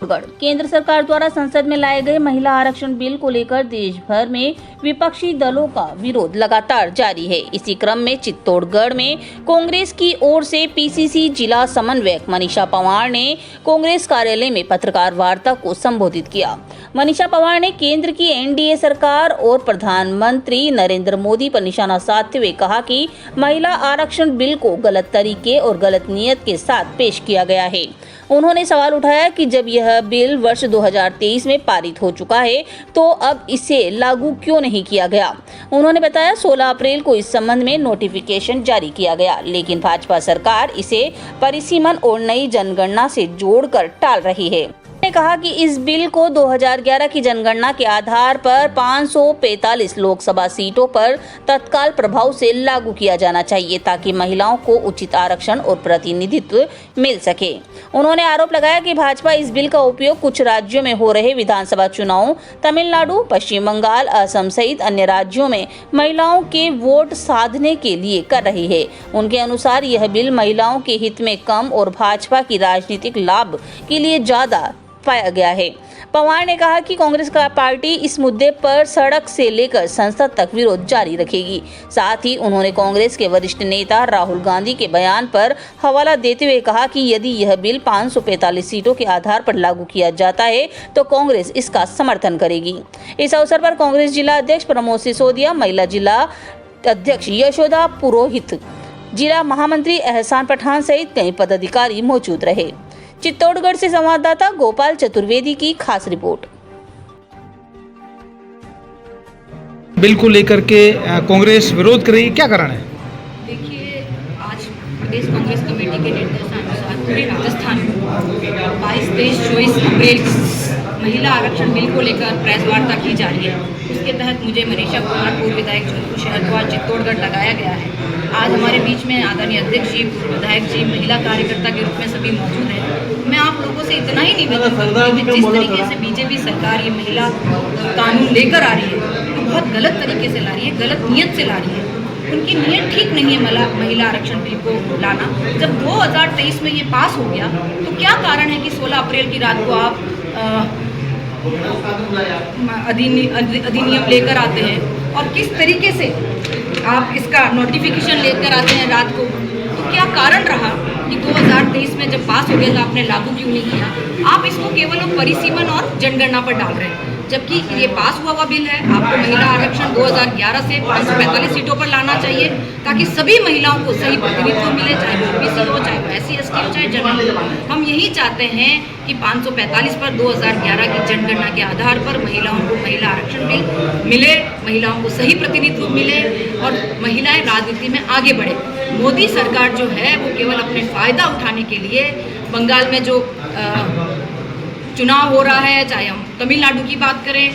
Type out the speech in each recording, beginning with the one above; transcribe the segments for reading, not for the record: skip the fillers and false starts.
केंद्र सरकार द्वारा संसद में लाए गए महिला आरक्षण बिल को लेकर देश भर में विपक्षी दलों का विरोध लगातार जारी है। इसी क्रम में चित्तौड़गढ़ में कांग्रेस की ओर से पीसीसी जिला समन्वयक मनीषा पंवार ने कांग्रेस कार्यालय में पत्रकार वार्ता को संबोधित किया। मनीषा पंवार ने केंद्र की एनडीए सरकार और प्रधानमंत्री नरेंद्र मोदी पर निशाना साधते हुए कहा कि महिला आरक्षण बिल को गलत तरीके और गलत नीयत के साथ पेश किया गया है। उन्होंने सवाल उठाया कि जब यह बिल वर्ष 2023 में पारित हो चुका है तो अब इसे लागू क्यों नहीं किया गया। उन्होंने बताया 16 अप्रैल को इस संबंध में नोटिफिकेशन जारी किया गया, लेकिन भाजपा सरकार इसे परिसीमन और नई जनगणना से जोड़कर टाल रही है। उन्होंने कहा कि इस बिल को 2011 की जनगणना के आधार पर 545 लोकसभा सीटों पर तत्काल प्रभाव से लागू किया जाना चाहिए ताकि महिलाओं को उचित आरक्षण और प्रतिनिधित्व मिल सके। उन्होंने आरोप लगाया कि भाजपा इस बिल का उपयोग कुछ राज्यों में हो रहे विधानसभा चुनावों, तमिलनाडु, पश्चिम बंगाल, असम सहित अन्य राज्यों में महिलाओं के वोट साधने के लिए कर रही है। उनके अनुसार यह बिल महिलाओं के हित में कम और भाजपा की राजनीतिक लाभ के लिए ज्यादा पाया गया है। पंवार ने कहा कि कांग्रेस का पार्टी इस मुद्दे पर सड़क से लेकर संसद तक विरोध जारी रखेगी। साथ ही उन्होंने कांग्रेस के वरिष्ठ नेता राहुल गांधी के बयान पर हवाला देते हुए कहा कि यदि यह बिल 545 सीटों के आधार पर लागू किया जाता है तो कांग्रेस इसका समर्थन करेगी। इस अवसर पर कांग्रेस जिला अध्यक्ष प्रमोद सिसोदिया, महिला जिला अध्यक्ष यशोदा पुरोहित, जिला महामंत्री एहसान पठान सहित कई पदाधिकारी मौजूद रहे। चित्तौड़गढ़ से संवाददाता गोपाल चतुर्वेदी की खास रिपोर्ट। बिल को लेकर के कांग्रेस विरोध कर रही है, क्या कारण है? देखिए, आज प्रदेश कांग्रेस कमेटी के निर्देशानुसार पूरे राजस्थान में 22, 23, 24 अप्रैल महिला आरक्षण बिल को लेकर प्रेस वार्ता की जा रही है। उसके तहत मुझे मनीषा पंवार, पूर्व विधायक जोधपुर शहर को आज चित्तौड़गढ़ लगाया गया है। आज हमारे बीच में आदरणीय अध्यक्ष जी, पूर्व विधायक जी, महिला कार्यकर्ता के रूप में सभी मौजूद हैं। मैं आप लोगों से इतना ही निवेदन करूँगी कि जिस तरीके से बीजेपी सरकार ये महिला कानून लेकर आ रही है तो बहुत गलत तरीके से ला रही है, गलत नीयत से ला रही है। उनकी नीयत ठीक नहीं है महिला आरक्षण बिल को लाना। जब 2023 में ये पास हो गया तो क्या कारण है कि 16 अप्रैल की रात को आप अधिनियम लेकर आते हैं और किस तरीके से आप इसका नोटिफिकेशन लेकर आते हैं रात को। तो क्या कारण रहा कि 2023 में जब पास हो गया तो आपने लागू क्यों नहीं किया? आप इसको केवल परिसीमन और जनगणना पर डाल रहे हैं, जबकि ये पास हुआ बिल है। आपको महिला आरक्षण 2011 से 545 सीटों पर लाना चाहिए ताकि सभी महिलाओं को सही प्रतिनिधित्व मिले, चाहे वो ओबीसी हो, चाहे वो SC ST हो, चाहे जनरल हो। हम यही चाहते हैं कि 545 पर 2011 की जनगणना के आधार पर महिलाओं को महिला आरक्षण बिल मिले, महिलाओं को सही प्रतिनिधित्व मिले और महिलाएं राजनीति में आगे बढ़े। मोदी सरकार जो है वो केवल अपने फायदा उठाने के लिए बंगाल में जो चुनाव हो रहा है, चाहे हम तमिलनाडु की बात करें,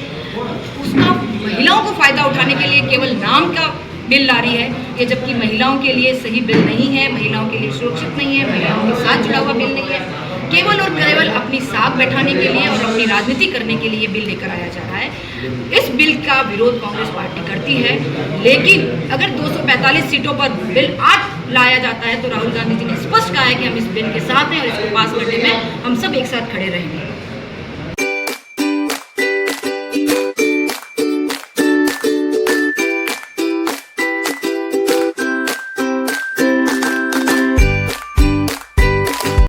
उसका महिलाओं को फायदा उठाने के लिए केवल नाम का बिल ला रही है ये, जबकि महिलाओं के लिए सही बिल नहीं है, महिलाओं के लिए सुरक्षित नहीं है, महिलाओं के साथ जुड़ा हुआ बिल नहीं है। केवल और केवल अपनी साख बैठाने के लिए और अपनी राजनीति करने के लिए बिल लेकर आया जा रहा है। इस बिल का विरोध कांग्रेस पार्टी करती है, लेकिन अगर 245 सीटों पर बिल आज लाया जाता है तो राहुल गांधी जी ने स्पष्ट कहा है कि हम इस बिल के साथ हैं और इसको पास करने में हम सब एक साथ खड़े रहेंगे।